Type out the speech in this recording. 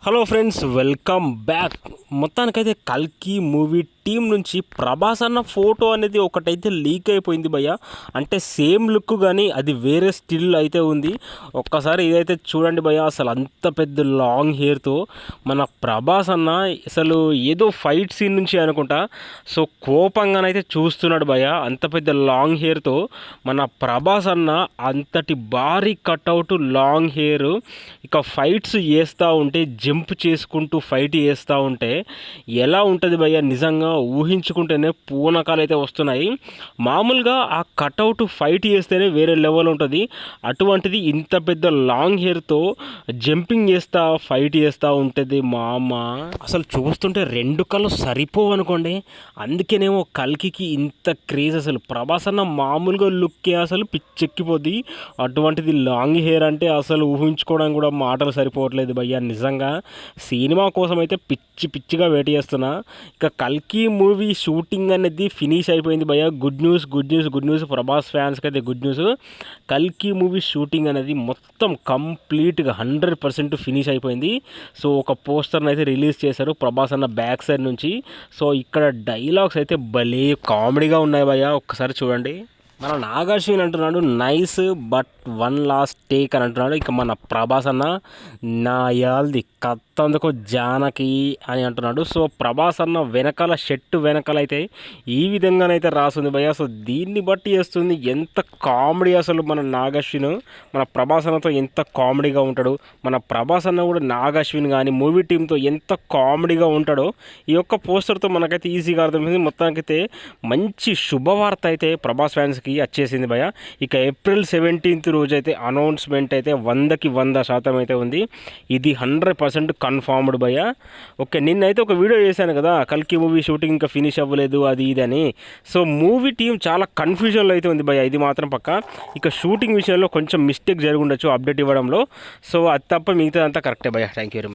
Hello friends, welcome back. మొత్తానికైతే కల్కి movie team నుంచి ప్రభాస్ అన్న ఫోటో అనేది ఒకటైతే లీక్ అయిపోయింది భయ్య. అంటే సేమ్ లుక్ కానీ అది వేరే స్టిల్ అయితే ఉంది. ఒక్కసారి ఇదైతే చూడండి భయ్య. అసలు అంత పెద్ద లాంగ్ హెయిర్తో మన ప్రభాస్ అన్న అసలు ఏదో ఫైట్ సీన్ నుంచి అనుకుంటా సో కోపంగానైతే చూస్తున్నాడు భయ్య. అంత పెద్ద లాంగ్ హెయిర్తో మన ప్రభాస్ అన్న అంతటి భారీ కట్అవుట్ లాంగ్ హెయిర్ ఇక ఫైట్స్ చేస్తూ ఉంటే జంప్ చేసుకుంటూ ఫైట్ చేస్తూ ఉంటే ఎలా ఉంటుంది భయ్య. నిజంగా ఊహించుకుంటేనే పూనకాలు అయితే వస్తున్నాయి. మామూలుగా ఆ కట్అవుట్ ఫైట్ చేస్తేనే వేరే లెవెల్ ఉంటుంది. అటువంటిది ఇంత పెద్ద లాంగ్ హెయిర్తో జంపింగ్ చేస్తా ఫైట్ చేస్తూ ఉంటుంది మా అమ్మ. అసలు చూస్తుంటే రెండు కళ్ళు సరిపోవు అనుకోండి. అందుకేనేమో కల్కికి ఇంత క్రేజ్. అసలు ప్రభాస్ అన్న మామూలుగా లుక్కే అసలు పిచ్చెక్కిపోద్ది. అటువంటిది లాంగ్ హెయిర్ అంటే అసలు ఊహించుకోవడానికి కూడా మాటలు సరిపోవట్లేదు భయ్య. నిజంగా సినిమా కోసం అయితే పిచ్చిగా వెయిట్ చేస్తున్నా. ఇక కల్కి మూవీ షూటింగ్ అనేది ఫినిష్ అయిపోయింది భయ్య. గుడ్ న్యూస్ ప్రభాస్ ఫ్యాన్స్కి అయితే గుడ్ న్యూస్. కల్కి మూవీ షూటింగ్ అనేది మొత్తం కంప్లీట్గా 100% ఫినిష్ అయిపోయింది. సో ఒక పోస్టర్ని అయితే రిలీజ్ చేశారు ప్రభాస్ అన్న బ్యాక్ సైడ్ నుంచి. సో ఇక్కడ డైలాగ్స్ అయితే భలే కామెడీగా ఉన్నాయి భయ్య. ఒక్కసారి చూడండి. మన నాగార్జున అంటున్నాడు nice but one last take అని అంటున్నాడు. ఇక మన ప్రభాస్ అన్న నా యాల్ది కత్తందుకు జానకి అని అంటున్నాడు. సో ప్రభాస్ అన్న వెనకాల షర్టు వెనకాల అయితే ఈ విధంగానైతే రాస్తుంది భయ్య. సో దీన్ని బట్టి చేస్తుంది ఎంత కామెడీ. అసలు మన నాగార్జున మన ప్రభాస్ అన్నతో ఎంత కామెడీగా ఉంటాడు. మన ప్రభాస్ అన్న కూడా నాగార్జున కానీ మూవీ టీంతో ఎంత కామెడీగా ఉంటాడో ఈ యొక్క పోస్టర్తో మనకైతే ఈజీగా అర్థమైంది. మొత్తానికైతే మంచి శుభవార్త అయితే ప్రభాస్ ఫ్యాన్స్కి వచ్చేసింది భయ్య. ఇక ఏప్రిల్ 17th రోజు అయితే అనౌన్స్మెంట్ అయితే 100% అయితే ఉంది. ఇది 100% కన్ఫర్మ్డ్ భయ్య. ఓకే, నిన్నైతే ఒక వీడియో చేశాను కదా కల్కి మూవీ షూటింగ్ ఇంకా ఫినిష్ అవ్వలేదు అది ఇది అని. సో మూవీ టీం చాలా కన్ఫ్యూజన్లో అయితే ఉంది భయ్య. ఇది మాత్రం పక్క. ఇక షూటింగ్ విషయంలో కొంచెం మిస్టేక్ జరిగి ఉండొచ్చు అప్డేట్ ఇవ్వడంలో. సో అది తప్ప మిగతా అంతా కరెక్టే భయ్య. Thank you.